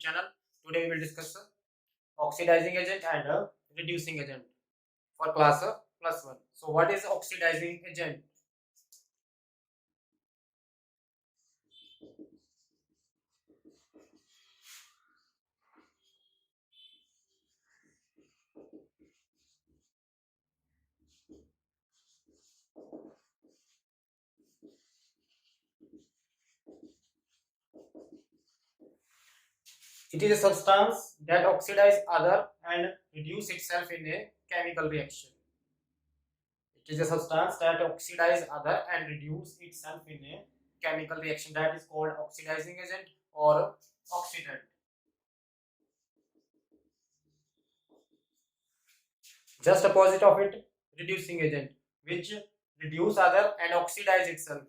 channel. Today we will discuss oxidizing agent and reducing agent for class +1. So what is oxidizing agent? It is a substance that oxidize other and reduce itself in a chemical reaction. It is a substance that oxidize other and reduce itself in a chemical reaction, that is called oxidizing agent or oxidant. Just opposite of it, reducing agent, which reduce other and oxidize itself.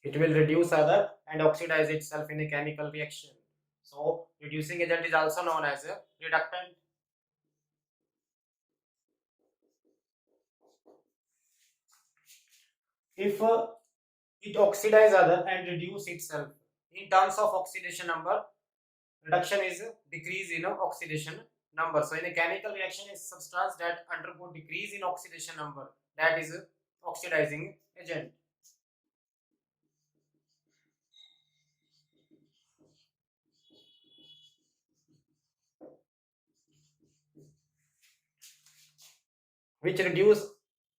It will reduce other and oxidize itself in a chemical reaction. So reducing agent is also known as a reductant. If it oxidize other and reduce itself, in terms of oxidation number, reduction is decrease in oxidation number. So in a chemical reaction, a substance that undergo decrease in oxidation number, that is oxidizing agent. Which reduce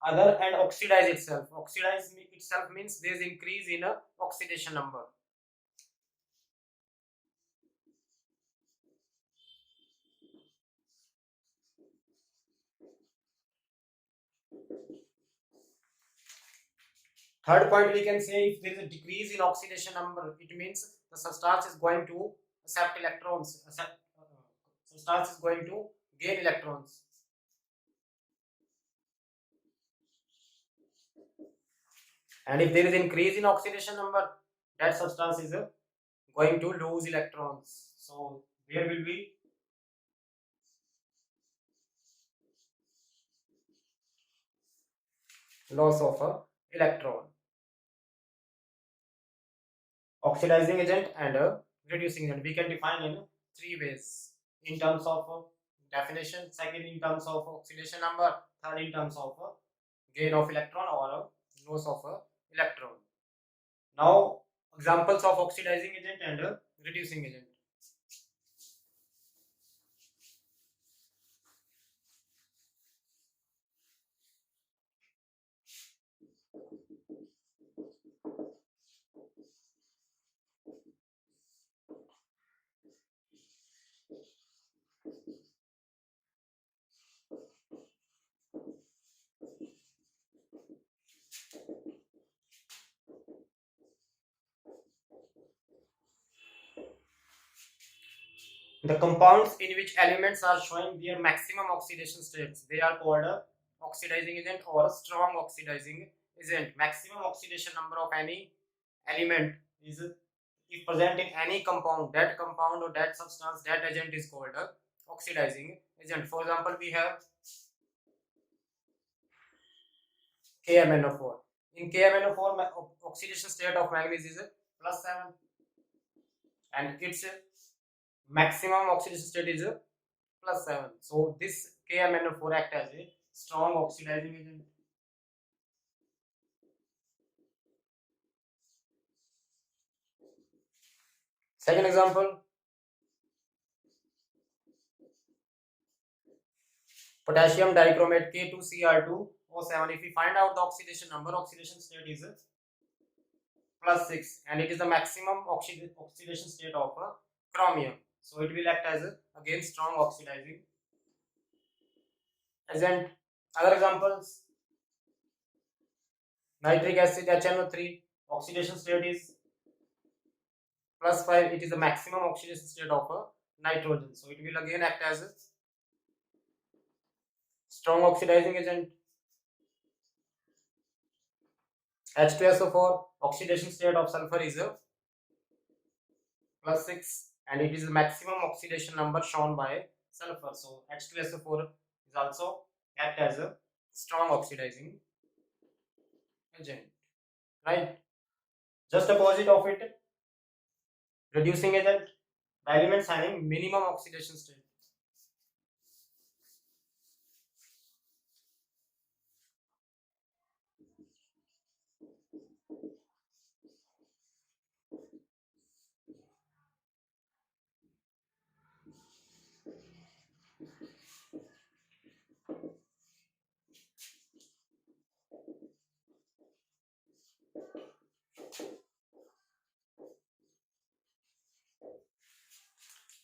other and oxidize itself. Oxidize itself means there is increase in oxidation number. Third point, we can say if there is a decrease in oxidation number, it means the substance is going to accept electrons. Substance is going to gain electrons. And if there is increase in oxidation number, that substance is going to lose electrons. So there will be loss of electron. Oxidizing agent and reducing agent we can define in three ways, in terms of definition, second in terms of oxidation number, third in terms of gain of electron or loss of electron. Now examples of oxidizing agent and reducing agent. The compounds in which elements are showing their maximum oxidation states, they are called oxidizing agent or strong oxidizing agent. Maximum oxidation number of any element is if present in any compound, that compound or that substance, that agent is called oxidizing agent. For example, we have KMnO4. In KMnO4, oxidation state of manganese is +7 and its maximum oxidation state is +7. So this KMnO4 act as a strong oxidizing agent. Second example, potassium dichromate K2Cr2O7. If we find out the oxidation number, oxidation state is +6 and it is the maximum oxidation state of chromium. So it will act as again strong oxidizing agent. Other examples, nitric acid HNO3, oxidation state is +5. It is the maximum oxidation state of nitrogen. So it will again act as a strong oxidizing agent. H2SO4, oxidation state of sulfur is +6 and it is the maximum oxidation number shown by sulfur. So H2SO4 is also act as a strong oxidizing agent, right? Just opposite of it, reducing agent, the elements having minimum oxidation state.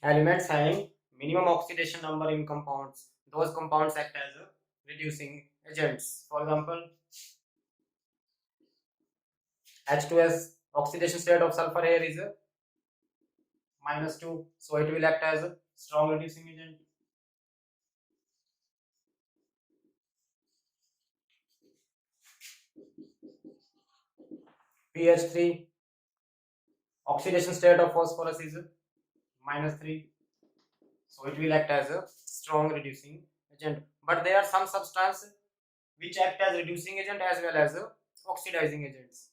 Elements having minimum oxidation number in compounds, those compounds act as a reducing agents. For example, H2S oxidation state of sulfur here is a -2, so it will act as a strong reducing agent. pH3 oxidation state of phosphorus is -3, so it will act as a strong reducing agent. But there are some substances which act as reducing agent as well as oxidizing agents.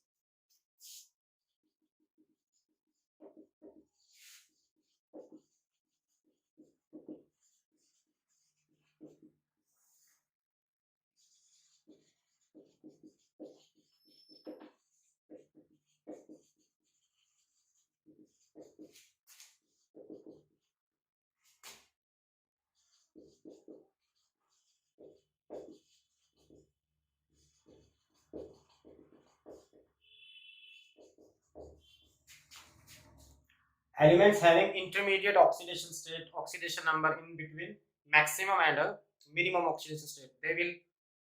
Elements having intermediate oxidation state, oxidation number in between maximum and minimum oxidation state, they will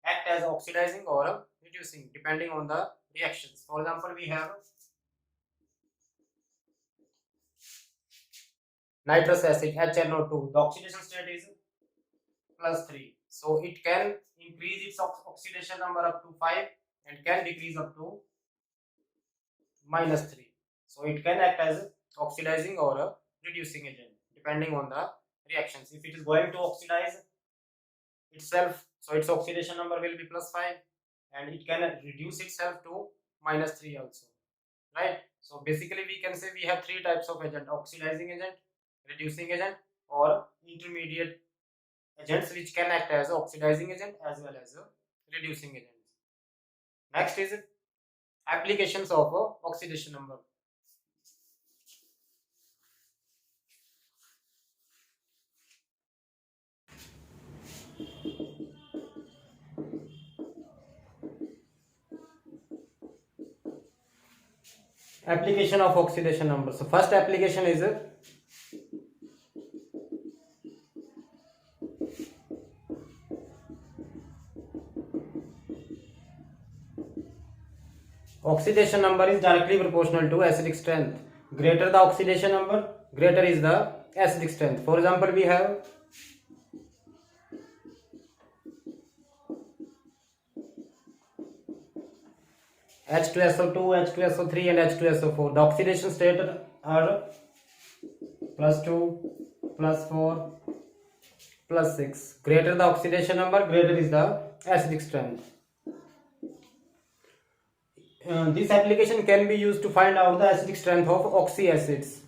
act as oxidizing or reducing depending on the reactions. For example, we have nitrous acid HNO2. The oxidation state is +3, so it can increase its oxidation number up to 5 and can decrease up to -3. So it can act as oxidizing or a reducing agent depending on the reactions. If it is going to oxidize itself, so its oxidation number will be +5, and it can reduce itself to -3 also, right? So basically we can say we have three types of agent: oxidizing agent, reducing agent, or intermediate agents which can act as oxidizing agent as well as reducing agent. Next is applications of oxidation number. Application of oxidation number. So first application is oxidation number is directly proportional to acidic strength. Greater the oxidation number, greater is the acidic strength. For example, we have H2SO2, H2SO3 and H2SO4. The oxidation state are +2, +4, +6. Greater the oxidation number, greater is the acidic strength. This application can be used to find out the acidic strength of oxyacids.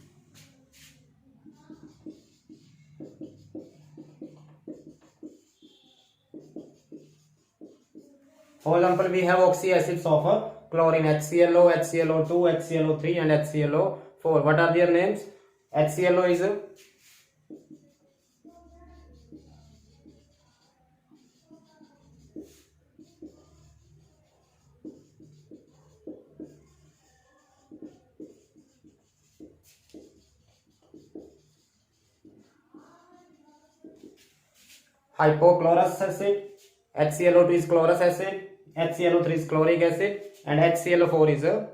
For example, we have oxyacids of chlorine: HClO, HClO2, HClO3 and HClO4. What are their names? HClO is hypochlorous acid, HClO2 is chlorous acid, HClO3 is chloric acid, and HClO4 is a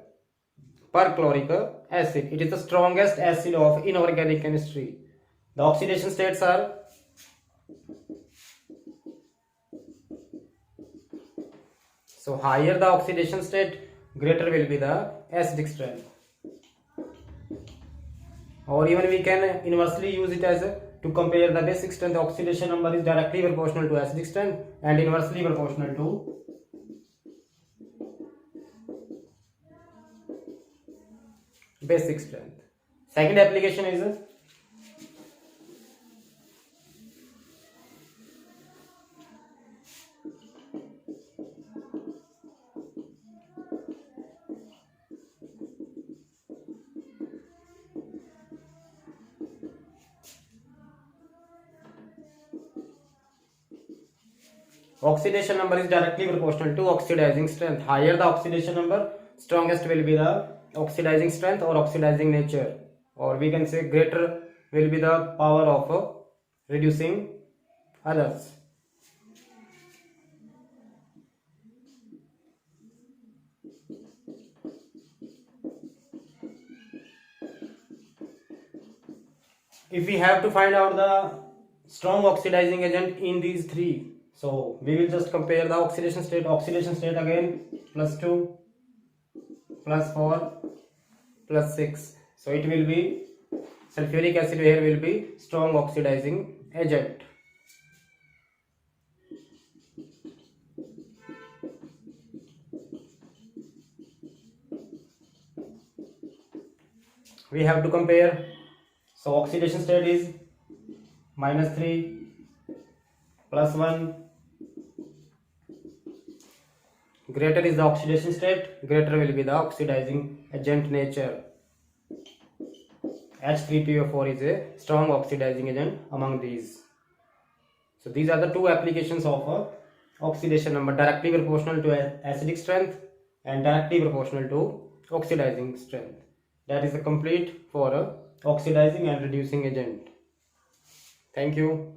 perchloric acid. It is the strongest acid of inorganic chemistry. The oxidation states are so higher the oxidation state, greater will be the acidic strength. Or even we can inversely use it as to compare the basic strength, oxidation number is directly proportional to acidic strength and inversely proportional to basic strength. Second application is oxidation number is directly proportional to oxidizing strength. Higher the oxidation number, strongest will be the oxidizing strength or oxidizing nature, or we can say greater will be the power of reducing others. If we have to find out the strong oxidizing agent in these three, so we will just compare the oxidation state. Oxidation state again +2, +4, +6. So it will be sulfuric acid here will be strong oxidizing agent. We have to compare. So oxidation state is -3, +1. Greater is the oxidation state, greater will be the oxidizing agent nature. H3PO4 is a strong oxidizing agent among these. So these are the two applications of oxidation number, directly proportional to acidic strength and directly proportional to oxidizing strength. That is the complete for oxidizing and reducing agent. Thank you.